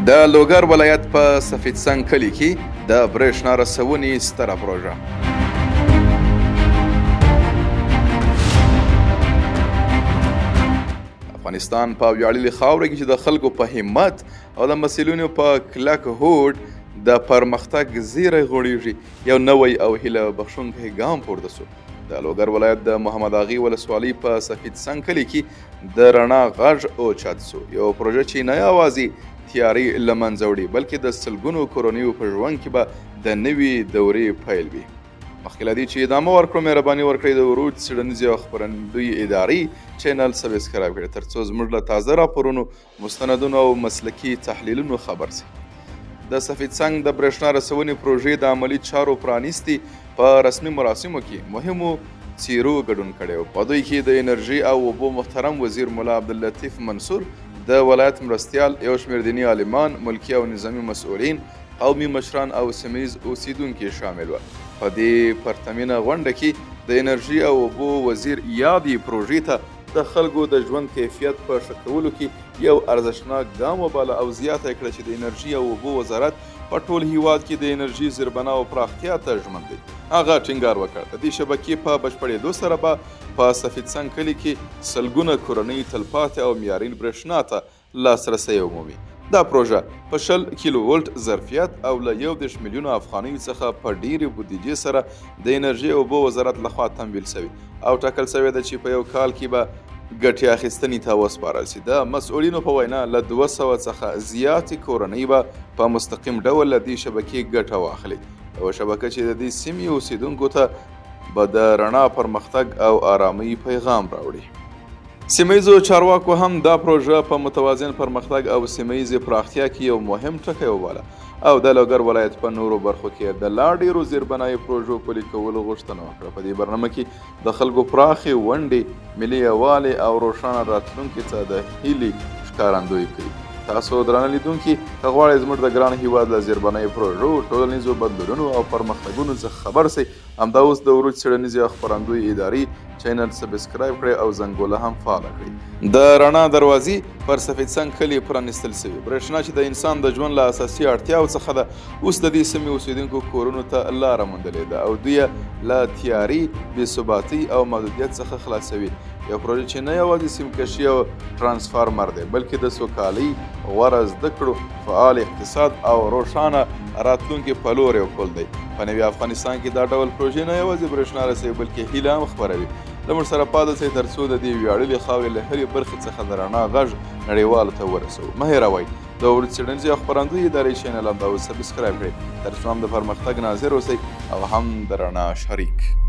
د لوګر ولایت په سفید کلي کې د بریښنا رسونې ستره پروژه. افغانستان په ویاړلې خاوره کې چې د خلکو په همت او د مسوولینو په کلک هوډ د پرمختګ زیری غوړېږي، یو نوی او هیله بخښونکی ګام پورته سو. د لوګر ولایت د محمد اغې ولسوالۍ په سفید کلي کې د رڼا غږ اوچت سو، یو پروژه چې نه یوازې تیاري له منځه وړي بلکې د سلګونو کورنیو په ژوند کې به د نوې دورې پیل وي. مخکې له دې چې ادامه ورکړو، مهرباني وکړئ د ورود څېړنیزې او خپرندویي ادارې چینل سبسکرایب کړئ تر څو زموږ له تازه راپورونو، مستندونو او مسلکي تحلیلونو خبر سئ. د سفید د بریښنا رسونې پروژې د عملي چارو پرانیستي په رسمي مراسمو کې مهمو څیرو ګډون کړی و. په دوی کې د انرژۍ او اوبو محترم وزیر ملا عبداللطیف منصور، د ولایت مرستیال، یو شمېر دیني عالمان، ملکي او نظامي مسؤلین، قومي مشران او سیمه اوسېدونکي شامل وو. په دې پرتمینه غونډه کې د انرژۍ او اوبو وزیر یادې پروژې ته د خلکو د ژوند کیفیت په ښه کولو کې یو ارزښتناک ګام وباله او زیاته یې کړه چې د انرژۍ او اوبو وزارت په ټول هیواد کې د انرژۍ زیربنا او پراختیا ته ژمن دی. هغه ټینګار وکړ د دې شبکې په بشپړېدو سره به په سفید کلي کې سلګونه کورنۍ تلپاتې او معیاري بریښنا ته لاسرسی ومومي. دا پروژه په 100 کیلوولټ ظرفیت او له 11 میلیونو افغانیو څخه په ډېرې بودیجې سره د انرژۍ او اوبو وزارت لخوا تمویل شوی او ټاکل شوی ده چې په یو کال کې به ګټې اخیستنې ته وسپارل شي. د مسوولینو په وینا له 200 څخه زیاتې کورنۍ به په مستقیم ډول له دې شبکې ګټه واخلي، یوه شبکه چې د دې سیمې اوسېدونکو ته به د رڼا، پرمختګ او ارامۍ پیغام راوړي. سیمهیزو چارواکو هم دا پروژه په متوازن پرمختګ او سیمهیزې پراختیا کې یو مهم ټکی وباله او د لوګر ولایت په نورو برخو کې د لا ډېرو زیربنایي پروژو پلي کولو غوښتنه وکړه. په دې برنامه کې د خلکو پراخې ونډې ملي یووالي او روښانه راتلونکي ته د هیلې ښکارندویي کوي. تاسو درانه لیدونکي که غواړئ زموږ د ګران هیواد له زیربنایي پروژو، ټولنیزو بدلونونو او پرمختګونو څخه خبر سئ، همدا اوس د ورود څېړنیزې او خپرندویي ادارې چینل سبسکرایب کړئ او زنګوله هم فعاله کړئ. د رڼا دروازې پر سفید کلي پرانیستل شوي. بریښنا چې د انسان د ژوند له اساسي اړتیاو څخه ده، اوس د دې سیمې اوسېدونکو کورونو ته لاره موندلې ده او دوی له تیاري، بېثباتۍ او محدودیت څخه خلاصوي. یو پروژه چې نه یوازې سیمکشي او ترانسفارمر دی بلکې د سوکالۍ، غوره زده کړو، فعال اقتصاد او روښانه راتلونکي په لور یو پل دی. په نوي افغانستان کې دا ډول پروژې نه یوازې بریښنا رسوي بلکې هیله هم خپروي. له موږ سره پاتې شئ تر څو د دې ویاړلې خاورې له هرې برخې څخه د رڼا غږ نړیوالو ته ورسوو. مه هېروئ د ورود څېړنیزې او خپرندویي ادارې چینل همدا اوس سبسکرایب کړئ تر څو هم د پرمختګ ناظر اوسئ او هم د رڼا شریک.